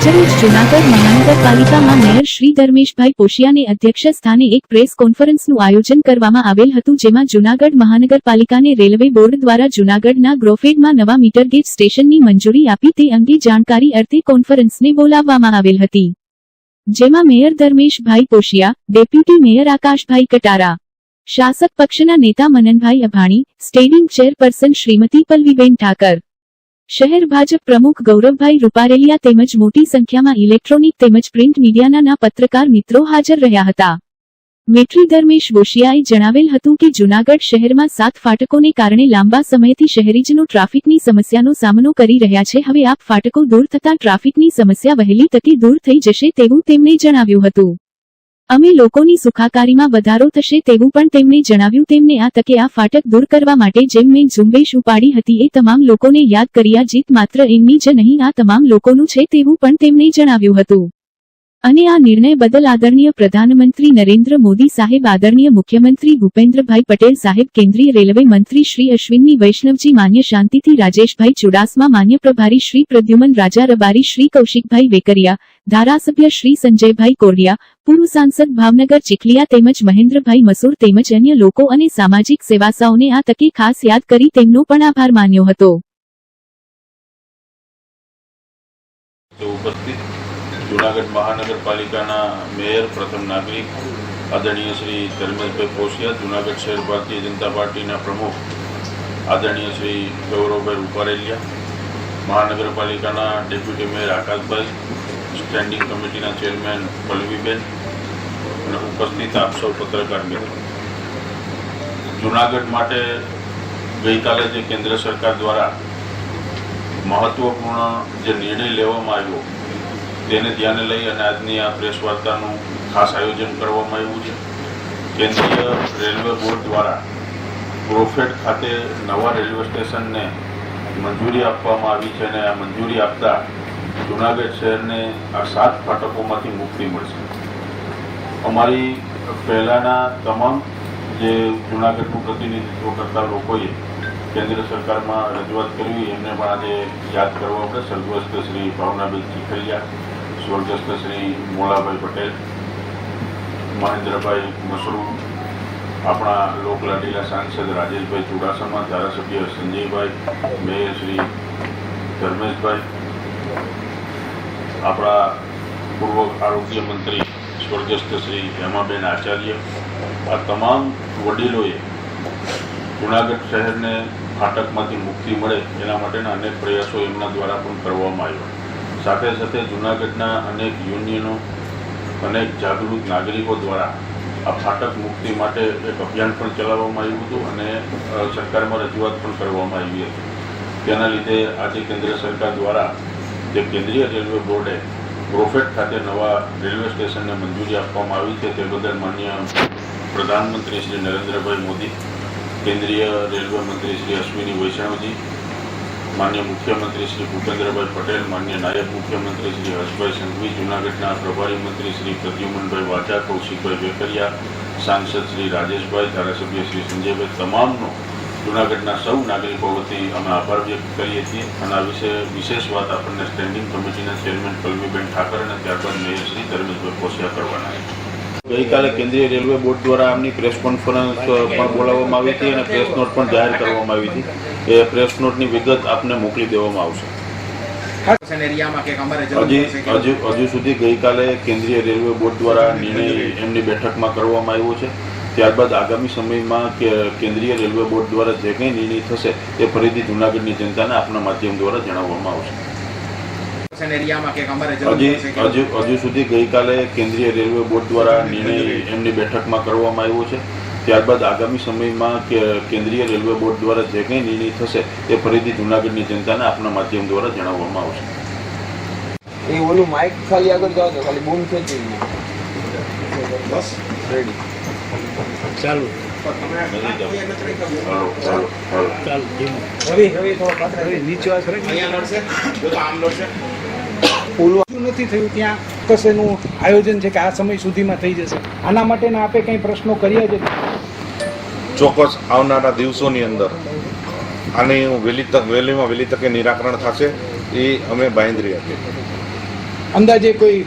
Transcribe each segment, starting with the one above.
આજરોજ જૂનાગઢ મહાનગરપાલિકામાં મેયર શ્રી ધર્મેશભાઈ પોશિયાને અધ્યક્ષ સ્થાને એક પ્રેસ કોન્ફરન્સનું આયોજન કરવામાં આવેલ હતું, જેમાં જૂનાગઢ મહાનગરપાલિકાને રેલવે બોર્ડ દ્વારા જૂનાગઢના ગ્રોફેડમાં નવા મીટરગેજ સ્ટેશનની મંજૂરી આપી તે અંગે જાણકારી અર્થે કોન્ફરન્સને બોલાવવામાં આવેલ હતી, જેમાં mayor Dharmeshbhai પોશિયા, deputy mayor આકાશભાઈ Katara, શાસક પક્ષના નેતા મનનભાઈ અભાણી, સ્ટેન્ડિંગ ચેરપર્સન શ્રીમતી પલ્લવીબેન ઠાકર, શહેર ભાજપ પ્રમુખ ગૌરવભાઈ રૂપારેલિયા તેમજ મોટી સંખ્યામાં ઇલેક્ટ્રોનિક તેમજ પ્રિન્ટ મીડિયાના પત્રકાર મિત્રો હાજર રહ્યા હતા. મેટ્રી ધર્મેશ પોશિયાએ જણાવેલ હતું કે જૂનાગઢ શહેરમાં 7 ફાટકોને કારણે લાંબા સમયથી શહેરીજનો ટ્રાફિકની સમસ્યાનો સામનો કરી રહ્યા છે. હવે આ ફાટકો દૂર થતાં ટ્રાફિકની સમસ્યા વહેલી તકે દૂર થઈ જશે તેવું તેમણે જણાવ્યું હતું. અમે લોકોની સુખાકારીમાં વધારો થશે તેવું પણ તેમણે જણાવ્યું. તેમને આ તકે આ ફાટક દૂર કરવા માટે જેમ મેં ઝુંબેશ ઉપાડી હતી એ તમામ લોકોને યાદ કર્યા. જીત માત્ર એમની જ નહીં આ તમામ લોકોનું છે તેવું પણ તેમણે જણાવ્યું હતું. અને આ નિર્ણય બદલ આદરણીય પ્રધાનમંત્રી નરેન્દ્ર મોદી સાહેબ, આદરણીય મુખ્યમંત્રી ભૂપેન્દ્રભાઈ પટેલ સાહેબ, કેન્દ્રીય રેલવે મંત્રી શ્રી અશ્વિની વૈષ્ણવજી, માન્ય શાંતિથી રાજેશભાઈ ચુડાસમા, માન્ય પ્રભારી શ્રી પ્રદ્યુમન રાજા રબારી, શ્રી કૌશિકભાઈ વેકરિયા, ધારાસભ્ય શ્રી સંજયભાઈ કોરડિયા, પૂર્વ સાંસદ ભાવનગર ચીખલિયા તેમજ મહેન્દ્રભાઈ મસૂર તેમજ અન્ય લોકો અને સામાજિક સેવાસાઓને આ તકે ખાસ યાદ કરી તેમનો પણ આભાર માન્યો હતો. જૂનાગઢ મહાનગરપાલિકાના મેયર, પ્રથમ નાગરિક આદરણીય શ્રી ધર્મેશભાઈ પોશિયા, જૂનાગઢ શહેર ભારતીય જનતા પાર્ટીના પ્રમુખ આદરણીય શ્રી ગૌરવભાઈ રૂપારેલિયા, મહાનગરપાલિકાના ડેપ્યુટી મેયર આકાશભાઈ, સ્ટેન્ડિંગ કમિટીના ચેરમેન પલ્લવીબેન અને ઉપસ્થિત આપ સૌ પત્રકાર મિત્રો, જૂનાગઢ માટે ગઈકાલે જે કેન્દ્ર સરકાર દ્વારા મહત્વપૂર્ણ જે નિર્ણય લેવામાં આવ્યો તેને ધ્યાને લઈ અને આજની આ પ્રેસ વાર્તાનું ખાસ આયોજન કરવામાં આવ્યું છે. કેન્દ્રીય રેલવે બોર્ડ દ્વારા ગ્રોફેડ ખાતે નવા રેલવે સ્ટેશનને મંજૂરી આપવામાં આવી છે અને આ મંજૂરી આપતા જૂનાગઢ શહેરને આ 7 ફાટકોમાંથી મુક્તિ મળશે. અમારી પહેલાંના તમામ જે જૂનાગઢનું પ્રતિનિધિત્વ કરતા લોકોએ કેન્દ્ર સરકારમાં રજૂઆત કરવી એમને પણ આજે યાદ કરવા પડે. સ્વર્ગસ્થ શ્રી ભાવનાબેન ચીખલિયા, સ્વર્ગસ્થ શ્રી મોલાભાઈ પટેલ, મહેન્દ્રભાઈ મસરૂ, આપણા લોકલાડીલા સાંસદ રાજેશભાઈ ચુડાસમા, ધારાસભ્ય સંજયભાઈ, મેયર શ્રી ધર્મેશભાઈ, આપણા પૂર્વ આરોગ્ય મંત્રી સ્વર્ગસ્થ શ્રી હેમાબેન આચાર્ય, આ તમામ વડીલોએ જૂનાગઢ શહેરને ફાટકમાંથી મુક્તિ મળે એના માટેના અનેક પ્રયાસો એમના દ્વારા પણ કરવામાં આવ્યા. સાથે સાથે જૂનાગઢના અનેક યુનિયનો, અનેક જાગૃત નાગરિકો દ્વારા આ ફાટક મુક્તિ માટે એક અભિયાન પણ ચલાવવામાં આવ્યું હતું અને સરકારમાં રજૂઆત પણ કરવામાં આવી હતી. તેના લીધે આજે કેન્દ્ર સરકાર દ્વારા જે કેન્દ્રીય રેલવે બોર્ડે ગ્રોફેડ ખાતે નવા રેલવે સ્ટેશનને મંજૂરી આપવામાં આવી છે તે બદલ માન્ય પ્રધાનમંત્રી શ્રી નરેન્દ્રભાઈ મોદી, કેન્દ્રીય રેલવે મંત્રી શ્રી અશ્વિની વૈષ્ણવજી, માન્ય મુખ્યમંત્રી શ્રી ભૂપેન્દ્રભાઈ પટેલ, માન્ય નાયબ મુખ્યમંત્રી શ્રી હર્ષભાઈ સંઘવી, જૂનાગઢના પ્રભારી મંત્રી શ્રી પ્રદ્યુમનભાઈ વાજા, કૌશિકભાઈ વેકરિયા, સાંસદ શ્રી રાજેશભાઈ, ધારાસભ્ય શ્રી સંજયભાઈ, તમામનો જૂનાગઢના સૌ નાગરિકો વતી અમે આભાર વ્યક્ત કરીએ છીએ. અને આ વિશે વિશેષ વાત આપણને સ્ટેન્ડિંગ કમિટીના ચેરમેન પલ્લવીબેન ઠાકર અને ત્યારબાદ મેયર શ્રી ધર્મેશભાઈ પોશિયા કરવાના છે. ગઈકાલે કેન્દ્રીય રેલવે બોર્ડ દ્વારા આમની પ્રેસ કોન્ફરન્સ પણ બોલાવવામાં આવી હતી અને પ્રેસ નોટ પણ જાહેર કરવામાં આવી હતી. એ પ્રેસ નોટની વિગત આપને મોકલી દેવામાં આવશે. હજુ સુધી ગઈકાલે કેન્દ્રીય રેલવે બોર્ડ દ્વારા નિર્ણય એમની બેઠકમાં કરવામાં આવ્યો છે. ત્યારબાદ આગામી સમયમાં કેન્દ્રીય રેલવે બોર્ડ દ્વારા જે કંઈ નિર્ણય થશે એ ફરીથી જૂનાગઢની જનતાને આપના માધ્યમ દ્વારા જણાવવામાં આવશે. હજુ સુધી ગઈકાલે કેન્દ્રીય રેલવે બોર્ડ દ્વારા નિર્ણય એમની બેઠકમાં કરવામાં આવ્યો છે. ત્યારબાદ આગામી સમયમાં કેન્દ્રીય રેલવે બોર્ડ દ્વારા જે કંઈ નિર્ણય થશે એ ફરીથી જૂનાગઢની જનતાને આપના માધ્યમ દ્વારા જણાવવામાં આવશે. એ ઓલું માઇક ખાલી આગળ જાઓ તો ખાલી બૂમ ખેંચી બસ રેડી ચાલુ. નથી થયું ત્યાં કશેનું આયોજન છે કે આ સમય સુધીમાં થઈ જશે? આના માટેના આપે કંઈ પ્રશ્નો કર્યા છે? ચોક્કસ આવનારા દિવસોની અંદર આની વહેલીમાં વહેલી તકે નિરાકરણ થશે એ અમે બાંહેધરી આપીએ. અંદાજે કોઈ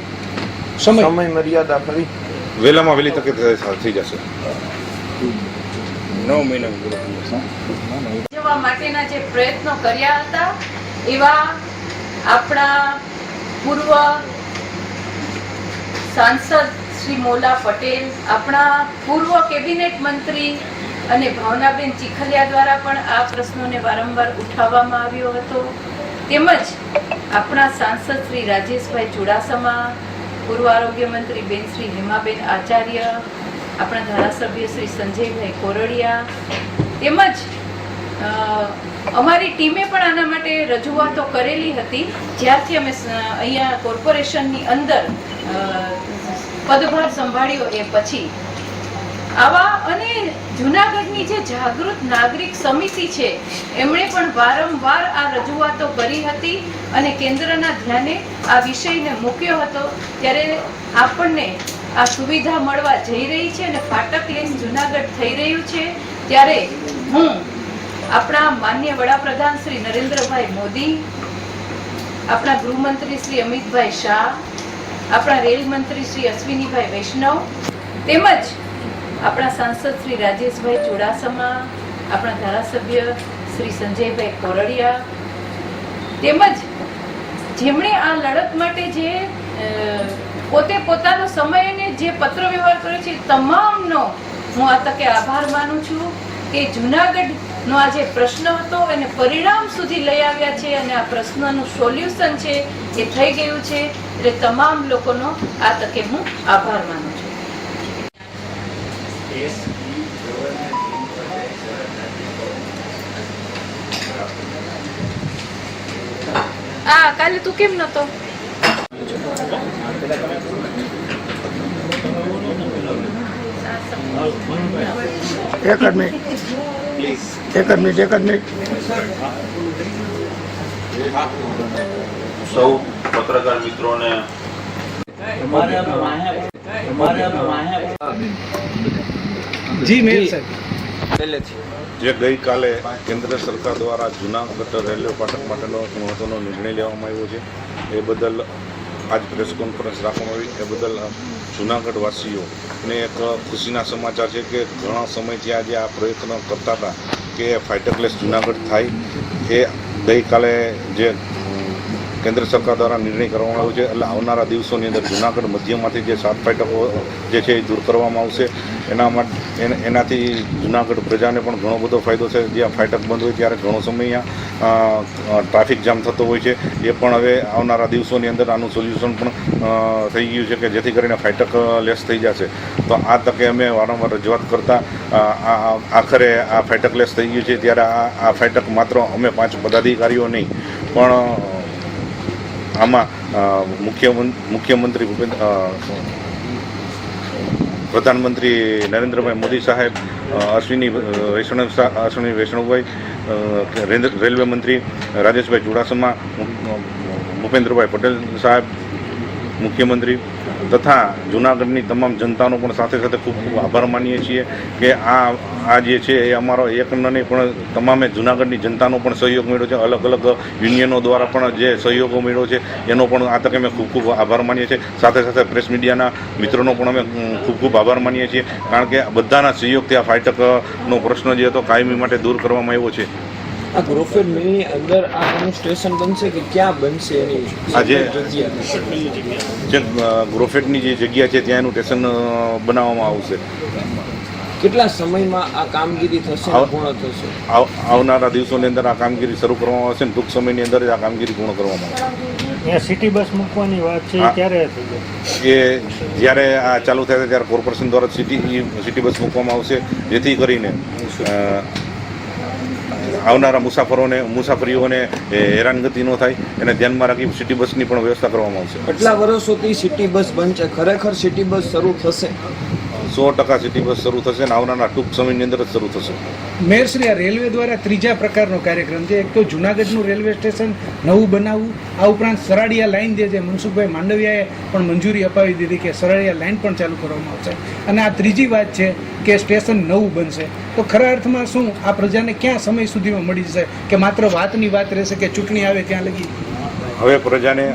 સમય સમય મર્યાદા ખરી? વહેલામાં વહેલી તકે થઈ જશે. 9 મહિના જવા માટેના જે પ્રયત્નો કર્યા હતા એવા આપણા પૂર્વ સાંસદ શ્રી મોલા પટેલ, આપણા પૂર્વ કેબિનેટ મંત્રી અને ભાવનાબેન ચીખલિયા દ્વારા પણ આ પ્રશ્નોને વારંવાર ઉઠાવવામાં આવ્યો હતો. તેમજ આપણા સાંસદ શ્રી રાજેશભાઈ ચુડાસમા, પૂર્વ આરોગ્ય મંત્રી બેન શ્રી હેમાબેન આચાર્ય, આપણા ધારાસભ્ય શ્રી સંજયભાઈ કોરડિયા, તેમજ અમારી ટીમે પણ આના માટે રજૂઆતો કરેલી હતી જ્યારથી અમે અહીંયા કોર્પોરેશનની અંદર પદભાર સંભાળ્યો એ પછી. આવા અને જૂનાગઢની જે જાગૃત નાગરિક સમિતિ છે એમણે પણ વારંવાર આ રજૂઆતો કરી હતી અને કેન્દ્રના ધ્યાને આ વિષયને મૂક્યો હતો. ત્યારે આપણને આ સુવિધા મળવા જઈ રહી છે અને ફાટકલેસ જૂનાગઢ થઈ રહ્યું છે. ત્યારે હું આપણા માનનીય વડાપ્રધાન શ્રી નરેન્દ્રભાઈ મોદી, આપણા ગૃહમંત્રી શ્રી અમિતભાઈ શાહ, આપણા રેલ મંત્રી શ્રી અશ્વિનીભાઈ વૈષ્ણવ, તેમજ આપણા સાંસદ શ્રી રાજેશભાઈ ચુડાસમા, આપણા ધારાસભ્ય શ્રી સંજયભાઈ કોરડિયા, તેમજ જેમણે આ લડત માટે જે પોતે પોતાનો સમય અને જે પત્ર વ્યવહાર કર્યો છે તમામનો હું આ તકે આભાર માનું છું કે જૂનાગઢનો આ જે પ્રશ્ન હતો એને પરિણામ સુધી લઈ આવ્યા છે અને આ પ્રશ્નનું સોલ્યુશન છે એ થઈ ગયું છે. એટલે તમામ લોકોનો આ તકે હું આભાર માનું છું. કાલે તું કેમ નતો? એક જ મિનિટ. સૌ પત્રકાર મિત્રોને જી મેયર સાહેબ, પહેલેથી જે ગઈકાલે કેન્દ્ર સરકાર દ્વારા જૂનાગઢ રેલવે ફાટક માટેનો મહત્વનો નિર્ણય લેવામાં આવ્યો છે એ બદલ આજ પ્રેસ કોન્ફરન્સ રાખવામાં આવી. એ બદલ જૂનાગઢ વાસીઓને એક ખુશીના સમાચાર છે કે ઘણા સમયથી આજે આ પ્રયત્ન કરતા હતા કે ફાટકલેસ જૂનાગઢ થાય. એ ગઈકાલે જે કેન્દ્ર સરકાર દ્વારા નિર્ણય કરવામાં આવ્યો છે એટલે આવનારા દિવસોની અંદર જૂનાગઢ મધ્યમાંથી જે 7 ફાટકો જે છે એ દૂર કરવામાં આવશે. એનાથી જૂનાગઢ પ્રજાને પણ ઘણો બધો ફાયદો છે. જ્યાં ફાટક બંધ હોય ત્યારે ઘણો સમય અહીંયા ટ્રાફિક જામ થતો હોય છે. એ પણ હવે આવનારા દિવસોની અંદર આનું સોલ્યુશન પણ થઈ ગયું છે કે જેથી કરીને ફાટક લેસ થઈ જશે. તો આ તકે અમે વારંવાર રજૂઆત કરતા આખરે આ ફાટક લેસ થઈ ગયું છે. ત્યારે આ ફાટક માત્ર અમે 5 પદાધિકારીઓ નહીં પણ આમાં મુખ્યમંત્રી પ્રધાનમંત્રી નરેન્દ્રભાઈ મોદી સાહેબ, અશ્વિની વૈષ્ણવભાઈ, રેલવે મંત્રી રાજેશભાઈ ચુડાસમા, ભૂપેન્દ્રભાઈ પટેલ સાહેબ, મુખ્યમંત્રી તથા જૂનાગઢની તમામ જનતાનો પણ સાથે સાથે ખૂબ ખૂબ આભાર માનીએ છીએ કે આ જે છે એ અમારો એક નહીં પણ તમામે જૂનાગઢની જનતાનો પણ સહયોગ મળ્યો છે. અલગ અલગ યુનિયનો દ્વારા પણ જે સહયોગો મળ્યો છે એનો પણ આ તકે અમે ખૂબ ખૂબ આભાર માનીએ છીએ. સાથે સાથે પ્રેસ મીડિયાના મિત્રોનો પણ અમે ખૂબ ખૂબ આભાર માનીએ છીએ કારણ કે બધાના સહયોગથી આ ફાટકનો પ્રશ્ન જે હતો કાયમી માટે દૂર કરવામાં આવ્યો છે. આ ગ્રોફેડ મિલની અંદર આ સ્ટેશન બનશે કે ક્યાં બનશે એની આજે જે ગ્રોફેડની જે જગ્યા છે ત્યાં એનું સ્ટેશન બનાવવામાં આવશે. કેટલા સમયમાં આ કામગીરી થશે, પૂર્ણ થશે? આવનારા દિવસોની અંદર આ કામગીરી શરૂ કરવામાં આવશે અને ટૂંક સમયની અંદર જ આ કામગીરી પૂર્ણ કરવામાં આવશે. સિટી બસ મૂકવાની વાત છે ક્યારે થઈ એ જ્યારે આ ચાલુ થાય ત્યારે કોર્પોરેશન દ્વારા સિટી બસ મૂકવામાં આવશે જેથી કરીને આવનારા મુસાફરીઓને હેરાનગતિ ન થાય એને ધ્યાનમાં રાખી સિટી બસની પણ વ્યવસ્થા કરવામાં આવશે. કેટલા વર્ષોથી સિટી બસ બંધ છે, ખરેખર સિટી બસ શરૂ થશે? 100% સિટી બસ શરૂ થશે અને આવનારા ટૂંક સમયની અંદર જ શરૂ થશે. મેયરશ્રી, આ રેલવે દ્વારા ત્રીજા પ્રકારનો કાર્યક્રમ છે. એક તો જુનાગઢનું રેલવે સ્ટેશન નવું બનાવવું, આ ઉપરાંત સરાડિયા લાઇન જે છે મનસુખભાઈ માંડવિયાએ પણ મંજૂરી અપાવી દીધી કે સરાડિયા લાઇન પણ ચાલુ કરવામાં આવશે. અને આ ત્રીજી વાત છે કે સ્ટેશન નવું બનશે. તો ખરા અર્થમાં શું આ પ્રજાને ક્યાં સમય સુધીમાં મળી જશે કે માત્ર વાતની વાત રહેશે કે ચૂંટણી આવે ત્યાં લગી? હવે પ્રજાને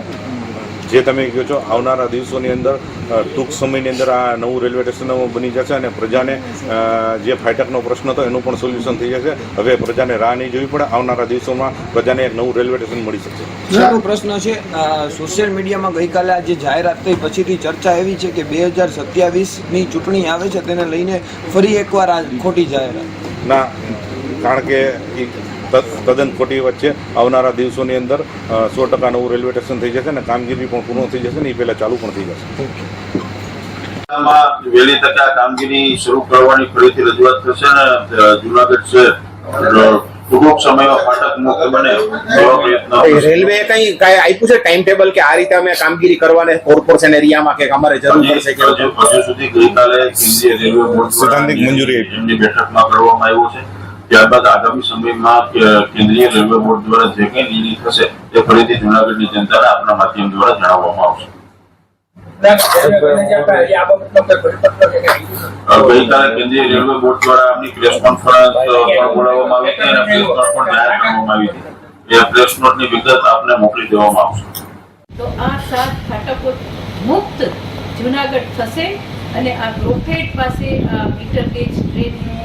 જે તમે કહો છો આવનારા દિવસોની અંદર ટૂંક સમયની અંદર આ નવું રેલવે સ્ટેશન બની જશે અને પ્રજાને જે ફાટકનો પ્રશ્ન હતો એનું પણ સોલ્યુશન થઈ જશે. હવે પ્રજાને રાહ નહીં જોવી પડે. આવનારા દિવસોમાં પ્રજાને એક નવું રેલવે સ્ટેશન મળી શકશે. સારો પ્રશ્ન છે. સોશિયલ મીડિયામાં ગઈકાલે આ જે જાહેરાત થઈ પછીથી ચર્ચા એવી છે કે 2027ની ચૂંટણી આવે છે તેને લઈને ફરી એકવાર આ ખોટી જાહેરાત. ના, કારણ કે તદ્દન ખોટી વાત છે. આવનારા દિવસોની અંદર 100% નવું રેલવે સ્ટેશન થઈ જશે અને કામગીરી પણ પૂર્ણ થઈ જશે ને એ પહેલાં ચાલુ પણ થઈ જશે. વહેલી તકે આ કામગીરી શરૂ કરવાની ફરીથી રજૂઆત થશે ને જુનાગઢ શહેર ટૂંક સમયમાં ફાટક મુક્ત બને એવા પ્રયત્નો. રેલવે કઈ આપ્યું છે ટાઈમ ટેબલ કે આ રીતે અમે કામગીરી કરવાને કોર્પોરેશન એરિયામાં કે અમારે જરૂર પડશે કે હજુ સુધી ગઈકાલે કેન્દ્રીય રેલવે બોર્ડ સૈદ્ધાંતિક મંજૂરી એમની બેઠકમાં કરવામાં આવ્યું છે. ત્યારબાદ આગામી સમયમાં કેન્દ્રીય રેલવે બોર્ડ દ્વારા જે કંઈ નિર્ણય થશે તે ફરીથી જુનાગઢની જનતાને આપના માધ્યમ દ્વારા જણાવવામાં આવશે. ગઈકાલે કેન્દ્રીય રેલવે બોર્ડ દ્વારા આમની પ્રેસ કોન્ફરન્સ પણ બોલાવવામાં આવી હતી અને પ્રેસ નોટ પણ જાહેર કરવામાં આવી હતી. એ પ્રેસ નોટની વિગત આપને મોકલી દેવામાં આવશે. તો આ 7 ફાટકો મુક્ત જુનાગઢ થશે અને આ ગ્રોફેડ પાસે આ મીટર ગેજ ટ્રેનનું